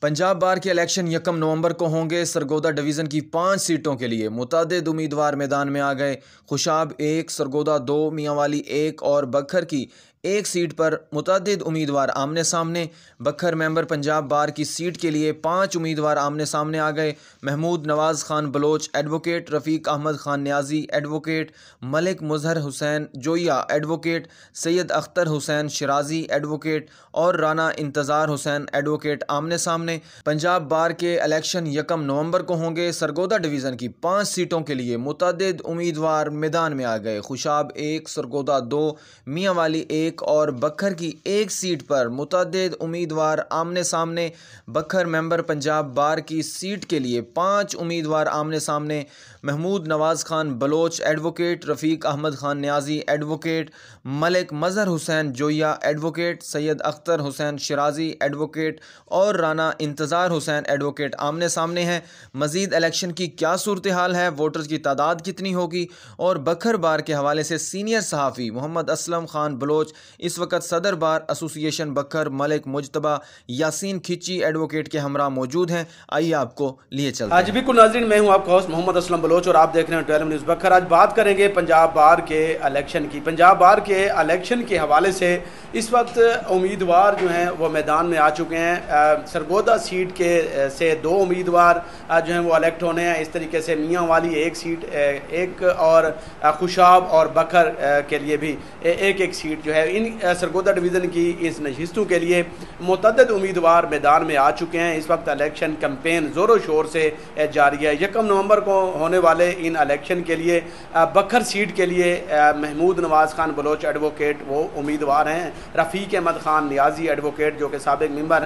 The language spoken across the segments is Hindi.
पंजाब बार के इलेक्शन 1 नवंबर को होंगे। सरगोदा डिवीज़न की 5 सीटों के लिए मुतअद्दिद उम्मीदवार मैदान में आ गए। खुशाब 1, सरगोदा 2, मियांवाली 1 और बखर की 1 सीट पर मुतअद्दिद उम्मीदवार आमने सामने। बखर मेंबर पंजाब बार की सीट के लिए 5 उम्मीदवार आमने सामने आ गए। Mahmood Nawaz Khan Baloch advocate, Rafiq Ahmed Khan Niazi advocate, Malik Muzhar Hussain Joya advocate, Syed Akhtar Hussain Shirazi advocate और राना इंतज़ार हुसैन एडवोकेट आमने सामने। पंजाब बार के इलेक्शन 1 नवंबर को होंगे। सरगोदा डिवीज़न की 5 सीटों के लिए मुतअद्दिद उम्मीदवार मैदान में आ गए। खुशाब 1, सरगोदा 2, मियांवाली 1 और बखर की 1 सीट पर मुतअद्दिद उम्मीदवार आमने सामने। बखर मेंबर पंजाब बार की सीट के लिए 5 उम्मीदवार आमने सामने। Mahmood Nawaz Khan Baloch advocate, Rafiq Ahmed Khan Niazi advocate, Malik Muzhar Hussain Joya advocate, Syed Akhtar Hussain Shirazi advocate और राना इंतज़ार हुसैन एडवोकेट आमने सामने हैं। मज़ीद इलेक्शन की क्या सूरत हाल है, वोटर्स की तादाद कितनी होगी और बखर बार के हवाले से सीनियर सहाफ़ी मोहम्मद असलम खान बलोच, इस वक्त सदर बार एसोसिएशन बखर मलिक मुजतबा यासीन खिची एडवोकेट के हमरा मौजूद हैं। आइए आपको लिए चलते हैं। आज बिल्कुल नाज़रीन, मैं हूं आपका होस्ट मोहम्मद असलम बलोच और आप देख रहे हैं 12 न्यूज़ बखर। आज बात करेंगे पंजाब बार के इलेक्शन की। पंजाब बार के इलेक्शन के हवाले से इस वक्त उम्मीदवार जो हैं वो मैदान में आ चुके हैं। सरगोदा सीट के से 2 उम्मीदवार जो हैं वो इलेक्ट होने हैं। इस तरीके से मियांवाली 1 सीट एक और खुशाब और बखर के लिए भी 1-1 सीट जो है इन सरगोदा डिवीज़न की इस नशिस्तों के लिए मुतअद्दिद उम्मीदवार मैदान में आ चुके हैं। इस वक्त इलेक्शन कैंपेन ज़ोरों शोर से जारी है। 1 नवंबर को होने वाले इन इलेक्शन के लिए बखर सीट के लिए महमूद नवाज़ खान बलोच एडवोकेट वो उम्मीदवार हैं। रफ़ीक अहमद खान न्याजी एडवोकेट जो कि साबिक मेंबर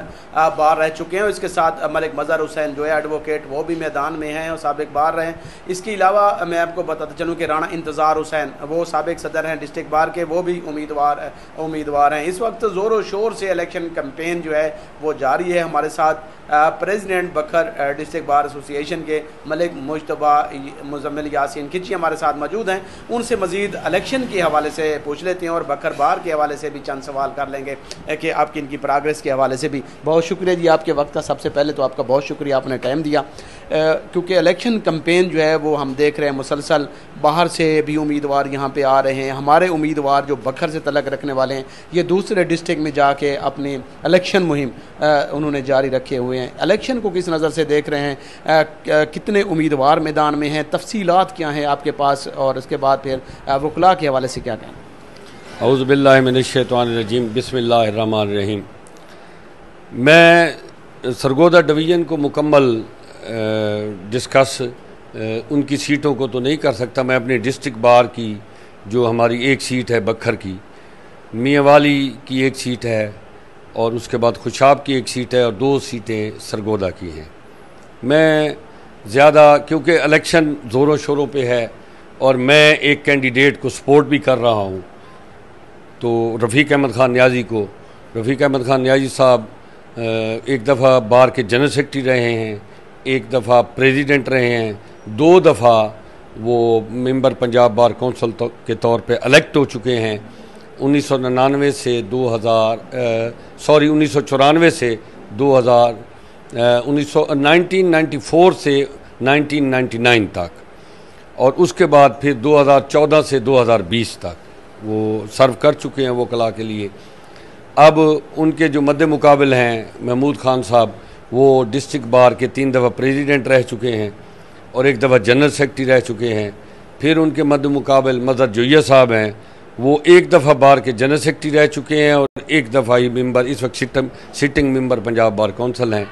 बार रह चुके हैं, इसके साथ मलिक मुजहर हुसैन जोया एडवोकेट वो भी मैदान में हैं और साबिक बार रहे हैं। इसके अलावा मैं आपको बताता चलूँ कि राना इंतज़ार हुसैन वो साबिक सदर हैं डिस्ट्रिक्ट बार के, वो भी उम्मीदवार हैं। इस वक्त ज़ोरों शोर से इलेक्शन कैंपेन जो है वो जारी है। हमारे साथ प्रेसिडेंट बखर डिस्ट्रिक्ट बार एसोसिएशन के मलिक मुजतबा मुजम्मिल यासीन खिची हमारे साथ मौजूद हैं। उनसे मज़ीद इलेक्शन के हवाले से पूछ लेते हैं और बखर बार के हवाले से भी चंद सवाल कर लेंगे कि आपकी इनकी प्रोग्रेस के हवाले से भी। बहुत शुक्रिया जी आपके वक्त का। सबसे पहले तो आपका बहुत शुक्रिया, आपने टाइम दिया, क्योंकि इलेक्शन कैंपेन जो है वो हम देख रहे हैं मुसलसल बाहर से भी उम्मीदवार यहाँ पे आ रहे हैं। हमारे उम्मीदवार जो बखर से तलक रखने वाले हैं ये दूसरे डिस्ट्रिक्ट में जाके अपनी इलेक्शन मुहिम उन्होंने जारी रखे हुए हैं। इलेक्शन को किस नज़र से देख रहे हैं, कितने उम्मीदवार मैदान में हैं, तफसीलात क्या हैं आपके पास, और उसके बाद फिर वकला के हवाले से क्या कहना। औज़ु बिल्लाहि मिनश्शैतानिर्रजीम, बिस्मिल्लाहिर्रहमानिर्रहीम। मैं सरगोदा डिवीज़न को मुकम्मल डिस्कस उनकी सीटों को तो नहीं कर सकता। मैं अपनी डिस्ट्रिक्ट बार की जो हमारी 1 सीट है बखर की, मियांवाली की 1 सीट है और उसके बाद खुशाब की 1 सीट है और 2 सीटें सरगोदा की हैं। मैं ज़्यादा क्योंकि इलेक्शन ज़ोरों शोरों पे है और मैं एक कैंडिडेट को सपोर्ट भी कर रहा हूँ, तो रफ़ीक अहमद खान न्याजी को, रफ़ीक अहमद खान न्याजी साहब एक दफ़ा बार के जनरल सेक्रेटरी रहे हैं, एक दफ़ा प्रेसिडेंट रहे हैं, 2 दफ़ा वो मेंबर पंजाब बार कौंसिल के तौर पे इलेक्ट हो चुके हैं। 1999 से 1994 से 1994 से 1999 तक, और उसके बाद फिर 2014 से 2020 तक वो सर्व कर चुके हैं वकला के लिए। अब उनके जो मद्दे मुकाबिल हैं महमूद खान साहब, वो डिस्ट्रिक्ट बार के 3 दफ़ा प्रेसिडेंट रह चुके हैं और 1 दफ़ा जनरल सेक्रेटरी रह चुके हैं। फिर उनके मद्दे मुकाबिल मुजहर जोया साहब हैं, वो 1 दफ़ा बार के जनरल सेक्रेटरी रह चुके हैं और 1 दफ़ा ही मेंबर इस वक्त sitting member Punjab bar council हैं।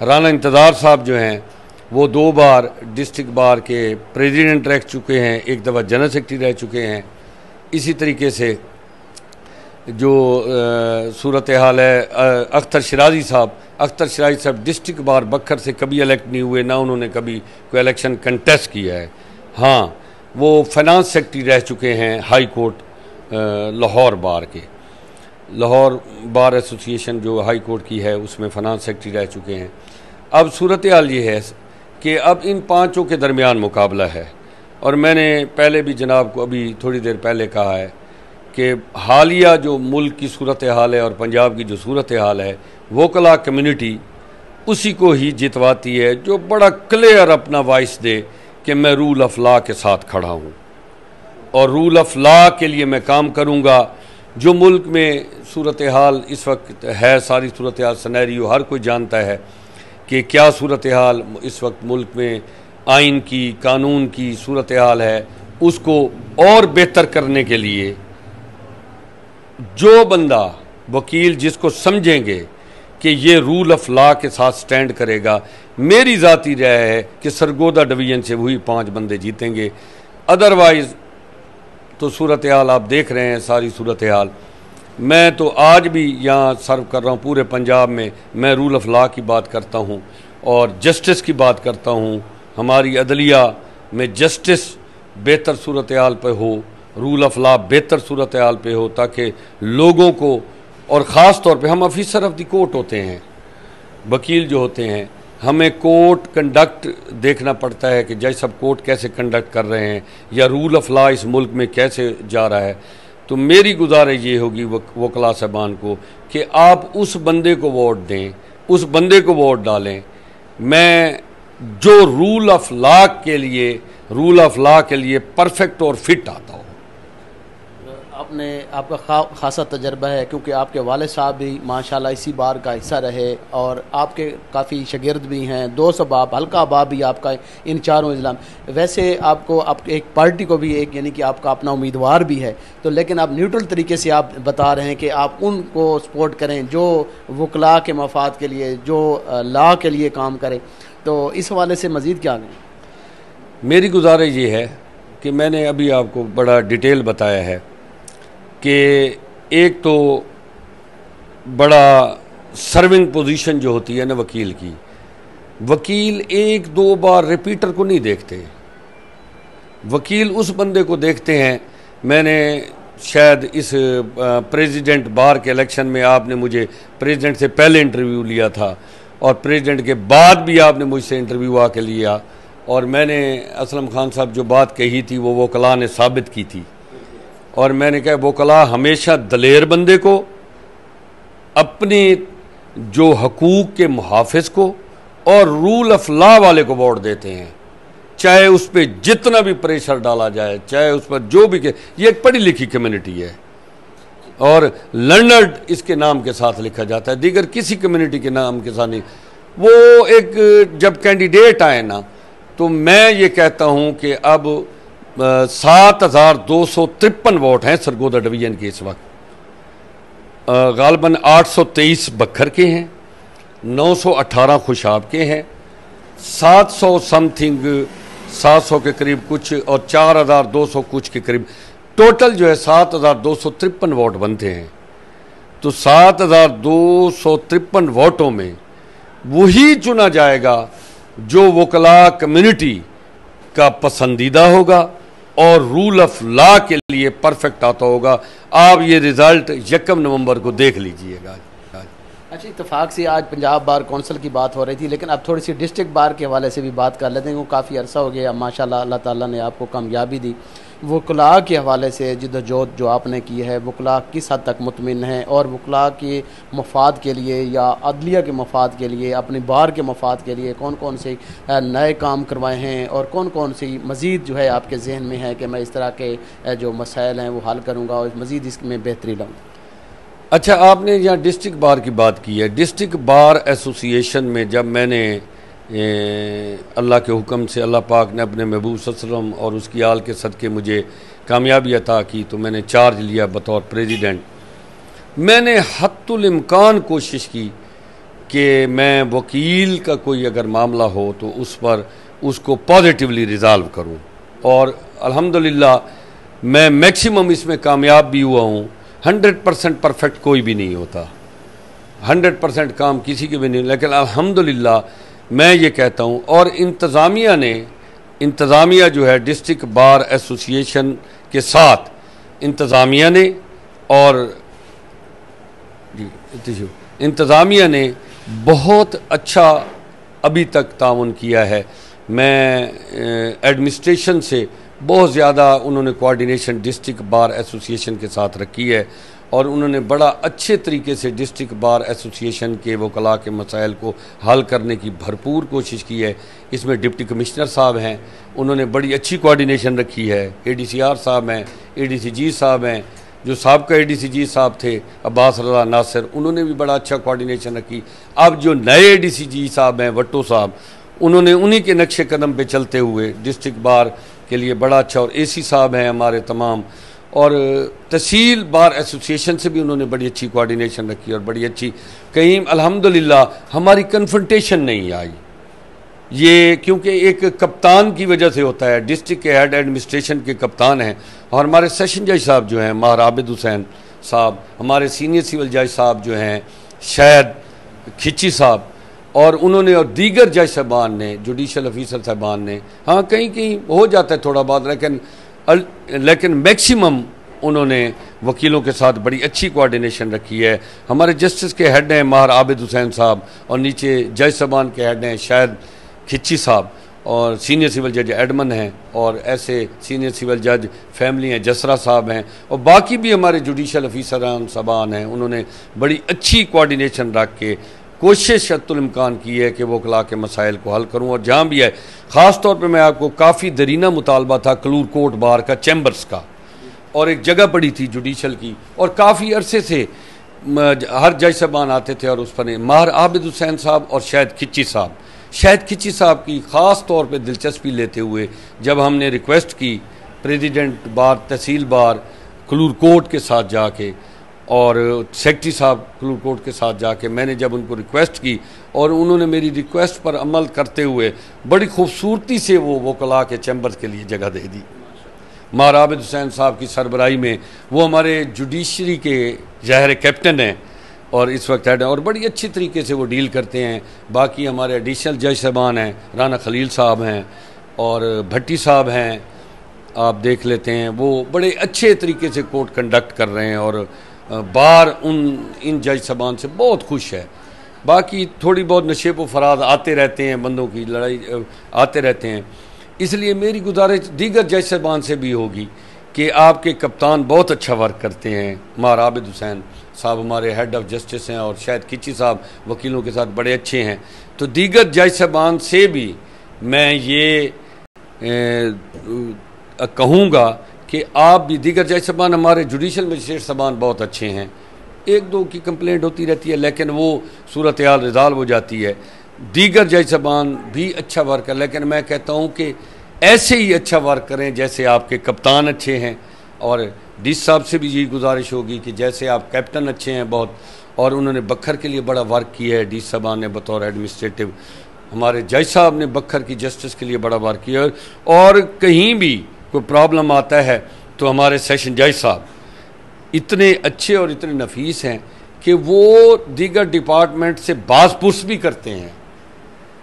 राना इंतज़ार साहब जो हैं वो 2 बार डिस्ट्रिक्ट बार के प्रेसिडेंट रह चुके हैं, 1 दफ़ा जनरल सेक्रेटरी रह चुके हैं। इसी तरीके से जो सूरत हाल है अख्तर शिराजी साहब डिस्ट्रिक्ट बार बखर से कभी इलेक्ट नहीं हुए, ना उन्होंने कभी कोई इलेक्शन कंटेस्ट किया है। हाँ, वो फाइनेंस सेक्रेटरी रह चुके हैं हाई कोर्ट लाहौर बार के, लाहौर बार एसोसिएशन जो हाई कोर्ट की है उसमें फाइनेंस सेक्रेटरी रह चुके हैं। अब सूरत हाल ये है कि अब इन 5 के दरमियान मुकाबला है, और मैंने पहले भी जनाब को अभी थोड़ी देर पहले कहा है कि हालिया जो मुल्क की सूरत हाल है और पंजाब की जो सूरत हाल है, वोकला कम्युनिटी उसी को ही जितवाती है जो बड़ा क्लियर अपना वॉइस दे कि मैं रूल ऑफ लॉ के साथ खड़ा हूँ और रूल ऑफ लॉ के लिए मैं काम करूँगा। जो मुल्क में सूरत हाल इस वक्त है, सारी सूरत हाल सिनेरियो हर कोई जानता है कि क्या सूरत हाल इस वक्त मुल्क में आइन की, कानून की सूरत हाल है। उसको और बेहतर करने के लिए जो बंदा, वकील जिसको समझेंगे कि ये रूल ऑफ लॉ के साथ स्टैंड करेगा, मेरी ज़ाती राय है कि सरगोदा डिवीज़न से वही 5 बंदे जीतेंगे। अदरवाइज़ तो सूरत हाल आप देख रहे हैं, सारी सूरत हाल। मैं तो आज भी यहाँ सर्व कर रहा हूँ पूरे पंजाब में, मैं रूल ऑफ लॉ की बात करता हूँ और जस्टिस की बात करता हूँ। हमारी अदलिया में जस्टिस बेहतर सूरत हाल पे हो, रूल ऑफ लॉ बेहतर सूरत हाल पे हो, ताकि लोगों को, और ख़ास तौर पे हम ऑफिसर ऑफ द कोर्ट होते हैं, वकील जो होते हैं, हमें कोर्ट कंडक्ट देखना पड़ता है कि जज सब कोर्ट कैसे कंडक्ट कर रहे हैं या रूल ऑफ लॉ इस मुल्क में कैसे जा रहा है। तो मेरी गुजारिश ये होगी वकला साहबान को कि आप उस बंदे को वोट दें, उस बंदे को वोट डालें। मैं जो रूल ऑफ लॉ के लिए परफेक्ट और फिट आता हो। आपका खासा तजर्बा है, क्योंकि आपके वाले साहब भी माशाल्लाह इसी बार का हिस्सा रहे और आपके काफ़ी शागिर्द भी हैं, 200 बाब, हल्का बाब भी आपका इन चारों इज़लाम। वैसे आपको एक पार्टी को भी एक, यानी कि आपका अपना उम्मीदवार भी है, तो लेकिन आप न्यूट्रल तरीके से आप बता रहे हैं कि आप उनको सपोर्ट करें जो वकला के मफाद के लिए, जो लॉ के लिए काम करें। तो इस हवाले से मज़ीद क्या करें? मेरी गुजारिश ये है कि मैंने अभी आपको बड़ा डिटेल बताया है कि एक तो बड़ा सर्विंग पोजीशन जो होती है ना वकील की, वकील 1-2 बार रिपीटर को नहीं देखते, वकील उस बंदे को देखते हैं। मैंने शायद इस प्रेसिडेंट बार के इलेक्शन में आपने मुझे प्रेसिडेंट से पहले इंटरव्यू लिया था और प्रेसिडेंट के बाद भी आपने मुझसे इंटरव्यू आके लिया, और मैंने असलम खान साहब जो बात कही थी वो वकला ने साबित की थी। और मैंने कहा वकला हमेशा दलेर बंदे को, अपने जो हकूक़ के मुहाफ़िज को और रूल ऑफ लॉ वाले को वोट देते हैं, चाहे उस पर जितना भी प्रेशर डाला जाए, चाहे उस पर जो भी ये एक पढ़ी लिखी कम्युनिटी है और लर्नर्ड इसके नाम के साथ लिखा जाता है, दीगर किसी कम्युनिटी के नाम के साथ नहीं। वो एक जब कैंडिडेट आए ना, तो मैं ये कहता हूँ कि अब 7,253 वोट हैं सरगोदा डिवीज़न के इस वक्त। गालबन 823 बखर के हैं, 918 खुशाब के हैं, 700 समथिंग 700 के करीब कुछ और 4,200 कुछ के करीब, टोटल जो है 7,253 वोट बनते हैं। तो 7,253 वोटों में वही चुना जाएगा जो वकला कम्युनिटी का पसंदीदा होगा और रूल ऑफ लॉ के लिए परफेक्ट आता होगा। आप ये रिज़ल्ट 1 नवंबर को देख लीजिएगा। अच्छा, इत्तेफाक से आज पंजाब बार कौंसिल की बात हो रही थी, लेकिन अब थोड़ी सी डिस्ट्रिक्ट बार के हवाले से भी बात कर लेते हैं। वो काफ़ी अरसा हो गया, माशाल्लाह अल्लाह ताला ने आपको कामयाबी दी। वकला के हवाले से जिद्दोजहद जो आपने की है, वकला किस हद तक मुतमिन है और वकला के मफाद के लिए या अदलिया के मफाद के लिए, अपनी बार के मफाद के लिए कौन कौन से नए काम करवाए हैं और कौन कौन सी मज़ीद जो है आपके जहन में है कि मैं इस तरह के जो मसाइल हैं वो हल करूँगा और मज़ीद इसमें बेहतरी लाऊँ? अच्छा, आपने यहाँ डिस्ट्रिक्ट बार की बात की है। डिस्ट्रिक्ट बार एसोसिएशन में जब मैंने अल्लाह के हुक्म से, अल्लाह पाक ने अपने महबूब सल्लल्लाहु अलैहि वसल्लम और उसकी आल के सदक़े मुझे कामयाबी अता की, तो मैंने चार्ज लिया बतौर प्रेसिडेंट। मैंने हत्तुल इम्कान कोशिश की कि मैं वकील का कोई अगर मामला हो तो उस पर उसको पॉजिटिवली रिज़ॉल्व करूं, और अल्हम्दुलिल्लाह मैं मैक्सिमम इसमें कामयाब भी हुआ हूं। 100% परफेक्ट कोई भी नहीं होता, 100% काम किसी के भी नहीं, लेकिन अल्हम्दुलिल्लाह मैं ये कहता हूँ। और इंतज़ामिया जो है डिस्ट्रिक्ट बार एसोसिएशन के साथ इंतज़ामिया ने और इंतज़ामिया ने बहुत अच्छा अभी तक ताउन किया है। मैं एडमिनिस्ट्रेशन से बहुत ज़्यादा उन्होंने कोऑर्डिनेशन डिस्ट्रिक्ट बार एसोसिएशन के साथ रखी है और उन्होंने बड़ा अच्छे तरीके से डिस्ट्रिक्ट बार एसोसिएशन के वकला के मसाइल को हल करने की भरपूर कोशिश की है। इसमें डिप्टी कमिश्नर साहब हैं, उन्होंने बड़ी अच्छी कोऑर्डिनेशन रखी है। ADCR साहब हैं, ADCG साहब हैं, जो साहबका ADCG साहब थे अब्बास रज़ा नासिर, उन्होंने भी बड़ा अच्छा कोऑर्डिनेशन रखी। अब जो नए ADCG साहब हैं भट्टो साहब, उन्होंने उन्हीं के नक्शे कदम पे चलते हुए डिस्ट्रिक्ट बार के लिए बड़ा अच्छा, और AC साहब हैं हमारे तमाम, और तहसील बार एसोसिएशन से भी उन्होंने बड़ी अच्छी कोऑर्डिनेशन रखी और बड़ी अच्छी, कहीं अल्हम्दुलिल्लाह हमारी कन्फ्रंटेशन नहीं आई। ये क्योंकि एक कप्तान की वजह से होता है, डिस्ट्रिक्ट के हेड एडमिनिस्ट्रेशन के कप्तान हैं, और हमारे सेशन जज साहब जो हैं माहर आबिद हुसैन साहब, हमारे सीनियर सिविल जज साहब जो हैं शायद खिची साहब, और उन्होंने और दीगर जज साहबान ने, जुडिशल ऑफिसर साहबान ने, हाँ कहीं कहीं हो जाता है थोड़ा बहुत, लेकिन मैक्सिमम उन्होंने वकीलों के साथ बड़ी अच्छी कोऑर्डिनेशन रखी है। हमारे जस्टिस के हेड हैं माहर आबिद हुसैन साहब, और नीचे जज साहबान के हेड हैं शायद खिची साहब, और सीनियर सिविल जज एडमन हैं, और ऐसे सीनियर सिविल जज फैमिली हैं जसरा साहब हैं, और बाकी भी हमारे जुडिशल ऑफिसरान साहबान हैं। उन्होंने बड़ी अच्छी कोऑर्डिनेशन रख के कोशिश शतुल इम्कान की है कि वो वकला के मसाइल को हल करूँ। और जहाँ भी है, ख़ास तौर पे मैं आपको, काफ़ी दरीना मुतालबा था कलूर कोर्ट बार का, चैम्बर्स का, और एक जगह पड़ी थी जुडिशल की, और काफ़ी अरसे से हर जज साहबान आते थे, और उस पर माहर आबिद हुसैन साहब और शायद खिची साहब, शायद खिची साहब की ख़ास तौर पे दिलचस्पी लेते हुए जब हमने रिक्वेस्ट की प्रेसिडेंट बार तहसील बार कलूर कोर्ट के साथ जाके, और सेक्रेटरी साहब कलूर कोर्ट के साथ जाके, मैंने जब उनको रिक्वेस्ट की और उन्होंने मेरी रिक्वेस्ट पर अमल करते हुए बड़ी खूबसूरती से वो वकला के चैम्बर्स के लिए जगह दे दी। माहर आबिद हुसैन साहब की सरबराही में, वो हमारे जुडिशरी के ज़ाहिर कैप्टन हैं और इस वक्त हेड हैं, और बड़ी अच्छी तरीके से वो डील करते हैं। बाकी हमारे एडिशनल जज साहबान हैं, राना खलील साहब हैं और भट्टी साहब हैं, आप देख लेते हैं, वो बड़े अच्छे तरीके से कोर्ट कंडक्ट कर रहे हैं, और बार इन जज साहबान से बहुत खुश है। बाकी थोड़ी बहुत नशे व फराद आते रहते हैं, बंदों की लड़ाई आते रहते हैं, इसलिए मेरी गुजारिश दीगर जज साहबान से भी होगी कि आपके कप्तान बहुत अच्छा वर्क करते हैं। माहर आबिद हुसैन साहब हमारे हेड ऑफ जस्टिस हैं, और शायद खिची साहब वकीलों के साथ बड़े अच्छे हैं। तो दीगर जज साहबान से भी मैं ये कहूँगा कि आप भी, दीगर जज साहबान हमारे जुडिशल मजिस्ट्रेट साहबान बहुत अच्छे हैं, एक दो की कंप्लेंट होती रहती है लेकिन वो सूरत हाल रिजॉल्व हो जाती है। दीगर जज साहबान भी अच्छा वर्क है, लेकिन मैं कहता हूँ कि ऐसे ही अच्छा वर्क करें जैसे आपके कप्तान अच्छे हैं, और डीसी साहब से भी यही गुजारिश होगी कि जैसे आप कैप्टन अच्छे हैं बहुत, और उन्होंने बखर के लिए बड़ा वर्क किया है, डीसी साहबान ने बतौर एडमिनिस्ट्रेटिव, हमारे जज साहब ने बखर की जस्टिस के लिए बड़ा वर्क किया है, और कहीं भी कोई प्रॉब्लम आता है तो हमारे सेशन जज साहब इतने अच्छे और इतने नफीस हैं कि वो दीगर डिपार्टमेंट से बाज़पुर्स भी करते हैं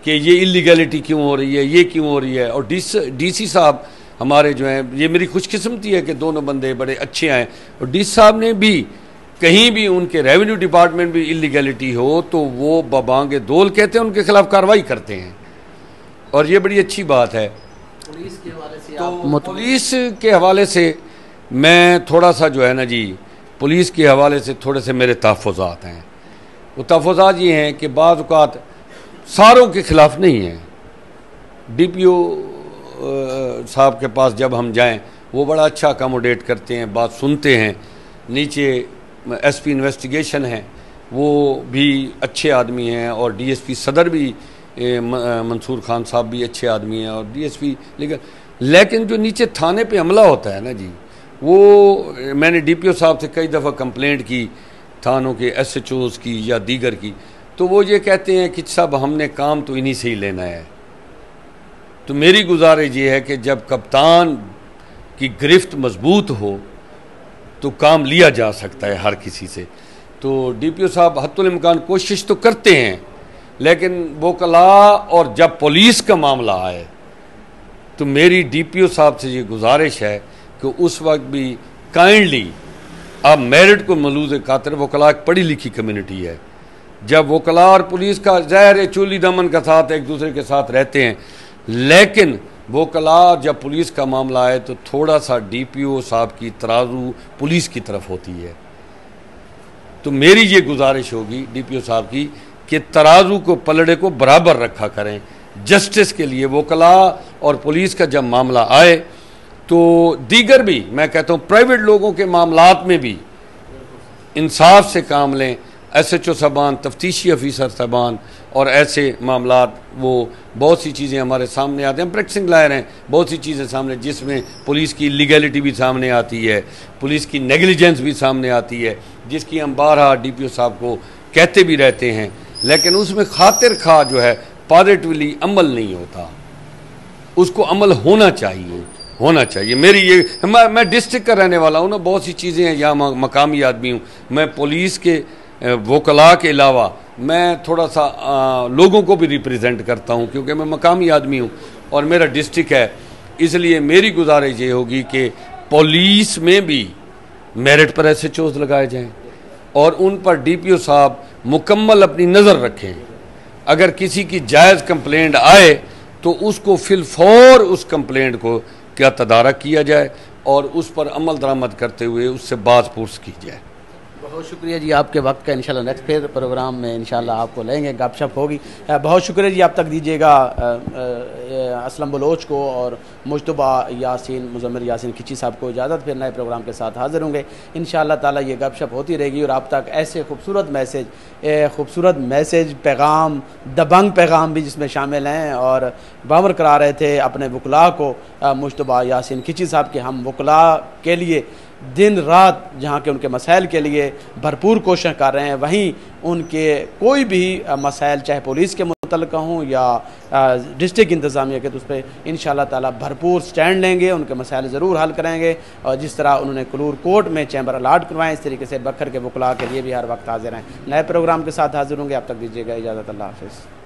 कि ये इलीगैलिटी क्यों हो रही है, ये क्यों हो रही है। और डीसी साहब हमारे जो हैं, ये मेरी खुशकिस्मती है कि दोनों बंदे बड़े अच्छे हैं, और डीसी साहब ने भी कहीं भी उनके रेवेन्यू डिपार्टमेंट भी इलीगैलिटी हो तो वो बबांगे दोल कहते हैं, उनके खिलाफ कार्रवाई करते हैं, और ये बड़ी अच्छी बात है। पुलिस के हवाले से तो पुलिस के हवाले से मैं थोड़ा सा जो है ना जी, पुलिस के हवाले से थोड़े से मेरे तहफ़्फ़ुज़ात हैं। वो तहफ़्फ़ुज़ात ये हैं कि बाज़ औक़ात सारों के ख़िलाफ़ नहीं हैं। DPO साहब के पास जब हम जाएं, वो बड़ा अच्छा अकोमोडेट करते हैं, बात सुनते हैं। नीचे SP इन्वेस्टिगेशन हैं, वो भी अच्छे आदमी हैं, और DSP सदर भी मंसूर खान साहब भी अच्छे आदमी हैं, और DSP, लेकिन जो नीचे थाने पे हमला होता है ना जी, वो मैंने DPO साहब से कई दफ़ा कंप्लेंट की, थानों के SHOs की या दीगर की, तो वो ये कहते हैं कि साहब हमने काम तो इन्हीं से ही लेना है। तो मेरी गुजारिश ये है कि जब कप्तान की गिरफ्त मजबूत हो तो काम लिया जा सकता है हर किसी से। तो DPO साहब हत्तुल इम्कान कोशिश तो करते हैं, लेकिन वकला और जब पुलिस का मामला आए तो मेरी DPO साहब से ये गुजारिश है कि उस वक्त भी काइंडली आप मेरिट को मलूज़ खातिर, वकला एक पढ़ी लिखी कम्युनिटी है, जब वकला और पुलिस का ज़ाहिर चूली दमन का साथ एक दूसरे के साथ रहते हैं, लेकिन वकला जब पुलिस का मामला आए तो थोड़ा सा DPO साहब की तराजू पुलिस की तरफ होती है। तो मेरी ये गुजारिश होगी DPO साहब की कि तराजू को पलड़े को बराबर रखा करें जस्टिस के लिए। वकला और पुलिस का जब मामला आए तो दीगर भी, मैं कहता हूँ प्राइवेट लोगों के मामलात में भी इंसाफ से काम लें। SHO साहबान, तफ्तीशी अफीसर साहबान और ऐसे मामलात, वो बहुत सी चीज़ें हमारे सामने आते हैं, हम प्रैक्टिसिंग लायर हैं, बहुत सी चीज़ें सामने जिसमें पुलिस की इलीगैलिटी भी सामने आती है, पुलिस की नेग्लिजेंस भी सामने आती है, जिसकी हम बारहा DPO साहब को कहते भी रहते हैं, लेकिन उसमें खातिर खा जो है पॉजिटिवली अमल नहीं होता। उसको अमल होना चाहिए। मेरी ये, मैं डिस्ट्रिक्ट का रहने वाला हूँ ना, बहुत सी चीज़ें हैं, यहाँ मकामी आदमी हूँ, मैं पुलिस के वकला के अलावा मैं थोड़ा सा लोगों को भी रिप्रेजेंट करता हूँ, क्योंकि मैं मकामी आदमी हूँ और मेरा डिस्ट्रिक्ट है। इसलिए मेरी गुजारिश ये होगी कि पुलिस में भी मेरिट पर SHOs लगाए जाएं और उन पर DPO साहब मुकम्मल अपनी नज़र रखें। अगर किसी की जायज़ कंप्लेंट आए तो उसको फिलफौर उस कंप्लेंट को क्या तदारक किया जाए और उस पर अमल दरामद करते हुए उससे बात पूछ की जाए। बहुत शुक्रिया जी आपके वक्त का। इंशाल्लाह नेक्स्ट फिर प्रोग्राम में इंशाल्लाह आपको लेंगे, गपशप होगी। बहुत शुक्रिया जी, आप तक दीजिएगा असलम बलोच को और मुज्तबा यासीन, मुजम्मिल यासीन खिची साहब को इजाज़त। फिर नए प्रोग्राम के साथ हाज़िर होंगे इंशाल्लाह ताला। ये गपशप होती रहेगी और आप तक ऐसे खूबसूरत मैसेज पैगाम, दबंग पैगाम भी जिसमें शामिल हैं। और बावर करा रहे थे अपने वकला को मुज्तबा यासीन खिची साहब के, हम वकला के लिए दिन रात जहाँ के उनके मसाइल के लिए भरपूर कोशिश कर रहे हैं, वहीं उनके कोई भी मसाइल चाहे पुलिस के मुतल्लिक़ हों या डिस्ट्रिक्ट इंतज़ामिया के, तो उस पर इंशाल्लाह ताला भरपूर स्टैंड लेंगे, उनके मसाइल ज़रूर हल कराएंगे। और जिस तरह उन्होंने कलूर कोर्ट में चैम्बर अलाट करवाएं, इस तरीके से बखर के वकला के लिए भी हर वक्त हाजिर हैं। नए प्रोग्राम के साथ हाजिर होंगे, आप तक दीजिएगा इजाज़त। अल्लाह हाफ़िज़।